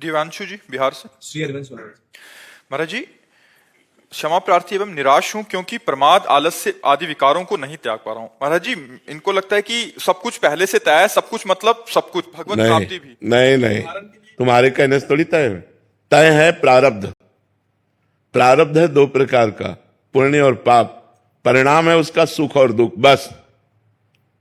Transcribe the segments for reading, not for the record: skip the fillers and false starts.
दिव्यांशु जी बिहार से। श्री हरिवंश महाराज। महाराज जी, क्षमा प्रार्थी एवं निराश हूं क्योंकि प्रमाद आलस्य आदि विकारों को नहीं त्याग पा रहा हूं। महाराज जी, इनको लगता है कि सब कुछ पहले से तय है, सब कुछ मतलब सब कुछ, भगवत प्राप्ति भी। नहीं नहीं, तुम्हारे कहने से थोड़ी तय है। तय है प्रारब्ध। प्रारब्ध है दो प्रकार का, पुण्य और पाप। परिणाम है उसका सुख और दुख, बस।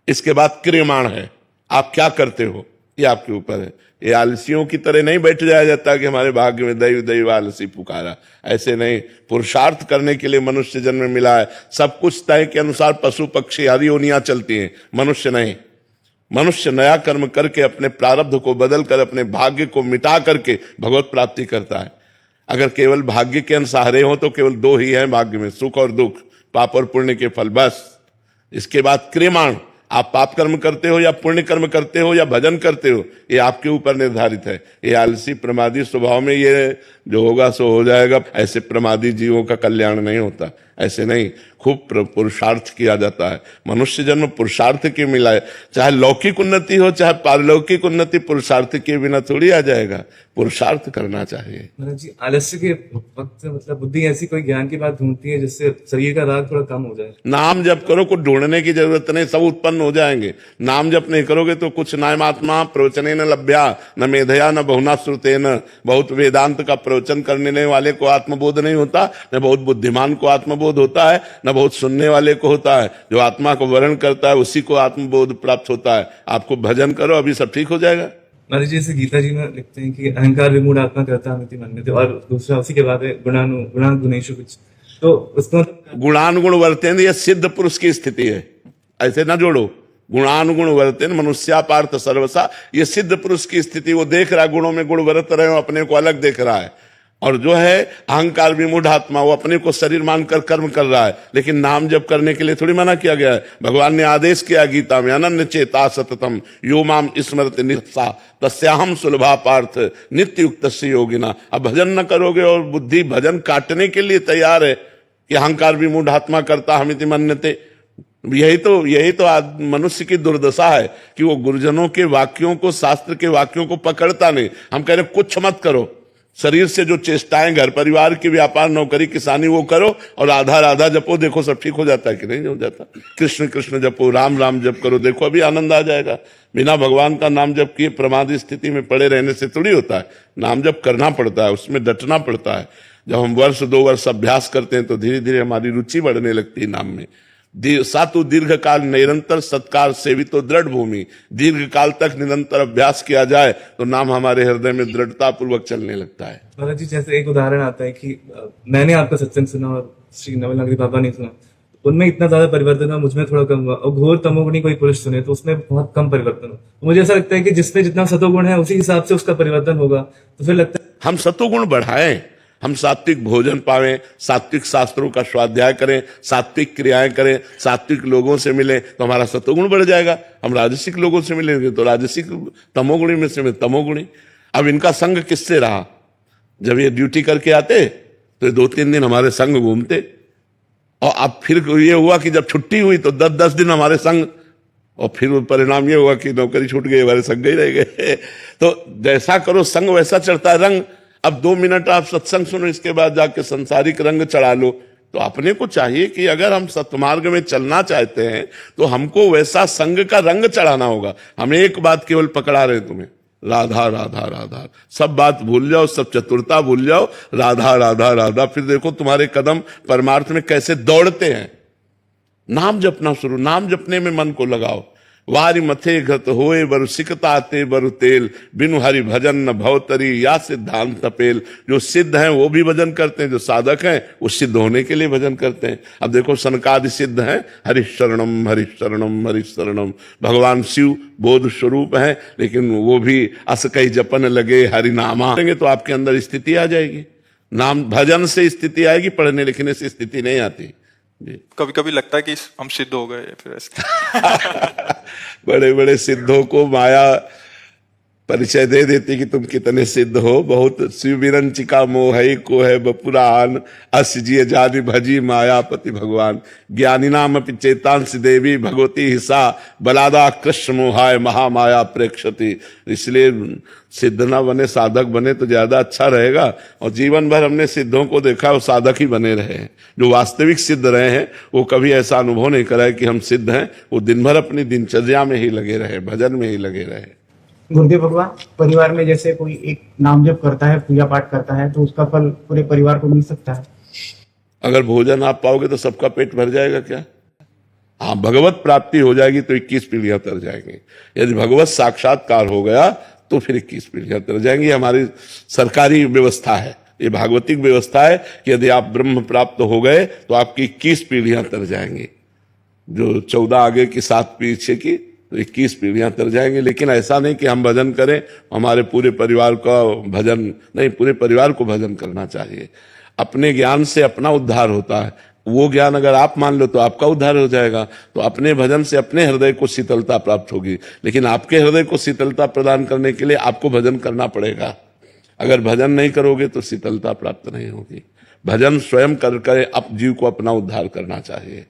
इसके बाद क्रियमाण है, आप क्या करते हो ये आपके ऊपर है। ये आलसियों की तरह नहीं बैठ जाया जाता कि हमारे भाग्य में दैव दैव आलसी पुकारा, ऐसे नहीं। पुरुषार्थ करने के लिए मनुष्य जन्म मिला है। सब कुछ तय के अनुसार पशु पक्षी आदि योनियां चलती हैं, मनुष्य नहीं। मनुष्य नया कर्म करके अपने प्रारब्ध को बदल कर अपने भाग्य को मिटा करके भगवत प्राप्ति करता है। अगर केवल भाग्य के अनुसारे हो तो केवल दो ही हैं भाग्य में, सुख और दुख, पाप और पुण्य के फल, बस। इसके बाद क्रियमाण, आप पाप कर्म करते हो या पुण्य कर्म करते हो या भजन करते हो, ये आपके ऊपर निर्धारित है। ये आलसी प्रमादी स्वभाव में ये जो होगा सो हो जाएगा, ऐसे प्रमादी जीवों का कल्याण नहीं होता। ऐसे नहीं, खूब पुरुषार्थ किया जाता है। मनुष्य जन्म पुरुषार्थ के मिला है। चाहे लौकिक उन्नति हो चाहे पारलौकिक उन्नति, पुरुषार्थ के बिना थोड़ी आ जाएगा। पुरुषार्थ करना चाहिए। महाराज जी, आलस्य के वक्त मतलब बुद्धि ऐसी कोई ज्ञान की बात ढूंढती है जिससे शरीर का राग थोड़ा कम हो जाए। नाम जप करो, कुछ ढूंढने की जरूरत नहीं, सब उत्पन्न हो जाएंगे। नाम जप नहीं करोगे तो कुछ नायमात्मा प्रवचने न लभ्या न मेधया न बहुना श्रुते न। बहुत वेदांत का प्रवचन करने वाले को आत्मबोध नहीं होता, न बहुत बुद्धिमान को आत्मबोध होता है, न बहुत सुनने वाले को होता है। जो आत्मा को वर्ण करता है उसी को आत्मबोध प्राप्त होता है। आपको भजन करो, अभी सब ठीक हो जाएगा। महाराज जी, जैसे गीता जी में लिखते हैं कि अहंकार विमूढ़ आत्मा करता हमिति मन्यते, और दूसरा उसी के बाद है गुणानुगुणेषु कुछ। तो उसको गुणानुगुण वर्तेन, यह सिद्ध पुरुष की स्थिति है, ऐसे ना जोड़ो। गुणानुगुण वर्तेन मनुष्या पार्थ सर्वसा, ये सिद्ध पुरुष की स्थिति। वो देख रहा है गुणों में गुण वर्त रहे हो, अपने को अलग देख रहा है। और जो है अहंकार विमूढ़ आत्मा, वो अपने को शरीर मानकर कर्म कर रहा है। लेकिन नाम जप करने के लिए थोड़ी मना किया गया है। भगवान ने आदेश किया गीता में, अनन्य चेता सततम यो माम स्मरति नित्सा तस्याहम सुलभा पार्थ नित्य युक्त योगिना। अब भजन न करोगे और बुद्धि भजन काटने के लिए तैयार है कि अहंकार विमूढ़ आत्मा करता हमिति मन्यते। यही तो मनुष्य की दुर्दशा है कि वो गुरुजनों के वाक्यों को, शास्त्र के वाक्यों को पकड़ता नहीं। हम कह रहे कुछ मत करो, शरीर से जो चेष्टाएं, घर परिवार के व्यापार, नौकरी, किसानी, वो करो और आधा राधा जपो, देखो सब ठीक हो जाता है कि नहीं हो जाता। कृष्ण कृष्ण जपो, राम राम जप करो, देखो अभी आनंद आ जाएगा। बिना भगवान का नाम जप किए प्रमादी स्थिति में पड़े रहने से थोड़ी होता है। नाम जप करना पड़ता है, उसमें डटना पड़ता है। जब हम वर्ष 2 वर्ष अभ्यास करते हैं तो धीरे धीरे हमारी रुचि बढ़ने लगती है नाम में। सातु दीर्घ काल निरंतर सत्कार सेवितो दृढ़ भूमि। दीर्घ काल तक निरंतर अभ्यास किया जाए तो नाम हमारे हृदय में दृढ़ता पूर्वक चलने लगता है। महाराज जी, जैसे एक उदाहरण आता है कि मैंने आपका सत्संग सुना और श्री नवल नगरी बाबा ने सुना, उनमें इतना ज्यादा परिवर्तन हुआ, मुझमें थोड़ा कम हुआ। और घोर तमोगुणी कोई पुरुष सुने तो उसमें बहुत कम परिवर्तन हुआ। तो मुझे ऐसा लगता है कि जिसमें जितना सतोगुण है उसी हिसाब से उसका परिवर्तन होगा। तो फिर लगता है हम सतोगुण बढ़ाएं, हम सात्विक भोजन पावें, सात्विक शास्त्रों का स्वाध्याय करें, सात्विक क्रियाएं करें, सात्विक लोगों से मिलें तो हमारा सतोगुण बढ़ जाएगा। हम राजसिक लोगों से मिलेंगे तो राजसिक, तमोगुणी में से तमोगुणी। अब इनका संग किससे रहा? जब ये ड्यूटी करके आते तो 2-3 दिन हमारे संग घूमते, और अब फिर ये हुआ कि जब छुट्टी हुई तो 10-10 दिन हमारे संग, और फिर परिणाम ये हुआ कि नौकरी छूट गई, हमारे संग ही रह गए। तो जैसा करो संग वैसा चढ़ता है रंग। अब 2 मिनट आप सत्संग सुनो, इसके बाद जाके संसारिक रंग चढ़ा लो। तो अपने को चाहिए कि अगर हम सत्मार्ग में चलना चाहते हैं तो हमको वैसा संग का रंग चढ़ाना होगा। हम एक बात केवल पकड़ा रहे तुम्हें, राधा राधा राधा, सब बात भूल जाओ, सब चतुरता भूल जाओ, राधा राधा राधा। फिर देखो तुम्हारे कदम परमार्थ में कैसे दौड़ते हैं। नाम जपना शुरू, नाम जपने में मन को लगाओ। वारी मथे घत होए बरु सिकताते बरु तेल, बिनु हरि भजन न भवतरी या सिद्धांत तपेल। जो सिद्ध हैं वो भी भजन करते हैं, जो साधक हैं वो सिद्ध होने के लिए भजन करते हैं। अब देखो सनकादि सिद्ध हैं, हरिशरणम हरिशरणम हरिशरणम। भगवान शिव बोध स्वरूप हैं, लेकिन वो भी अस कई जपन लगे हरिनामा तो आपके अंदर स्थिति आ जाएगी। नाम भजन से स्थिति आएगी, पढ़ने लिखने से स्थिति नहीं आती। कभी कभी लगता है कि हम सिद्ध हो गए फिर ऐसे। बड़े बड़े सिद्धों को माया परिचय दे देती कि तुम कितने सिद्ध हो। बहुत शिव विरंचिका मोहई को है बपुरान, अस जिय जानि भजी मायापति भगवान। ज्ञानी नाम अपि चेतांश देवी भगवती हिसा, बलादा कृष्ण मोहाय महामाया प्रेक्षति। इसलिए सिद्ध ना बने साधक बने तो ज्यादा अच्छा रहेगा। और जीवन भर हमने सिद्धों को देखा वो साधक ही बने रहे। जो वास्तविक सिद्ध रहे हैं वो कभी ऐसा अनुभव नहीं करा है कि हम सिद्ध हैं। वो दिन भर अपनी दिनचर्या में ही लगे रहे, भजन में ही लगे रहे। गुरुदेव भगवान, परिवार में जैसे कोई एक नाम जप करता है, पूजा पाठ करता है, तो उसका फल पूरे परिवार को मिल सकता है? अगर भोजन आप पाओगे तो सबका पेट भर जाएगा क्या? हाँ, भगवत प्राप्ति हो जाएगी तो 21 पीढ़ियां तर जाएंगी। यदि भगवत साक्षात्कार हो गया तो फिर 21 पीढ़ियां तर जाएंगी। हमारी सरकारी व्यवस्था है, ये भागवतिक व्यवस्था है कि यदि आप ब्रह्म प्राप्त हो गए तो आपकी 21 पीढ़ियां तर जाएंगी। जो 14 आगे की 7 पीछे की, तो 21 पीढ़ियां तर जाएंगे। लेकिन ऐसा नहीं कि हम भजन करें, हमारे पूरे परिवार का भजन नहीं, पूरे परिवार को भजन करना चाहिए। अपने ज्ञान से अपना उद्धार होता है। वो ज्ञान अगर आप मान लो तो आपका उद्धार हो जाएगा। तो अपने भजन से अपने हृदय को शीतलता प्राप्त होगी। लेकिन आपके हृदय को शीतलता प्रदान करने के लिए आपको भजन करना पड़ेगा। अगर भजन नहीं करोगे तो शीतलता प्राप्त नहीं होगी। भजन स्वयं कर आप जीव को अपना उद्धार करना चाहिए।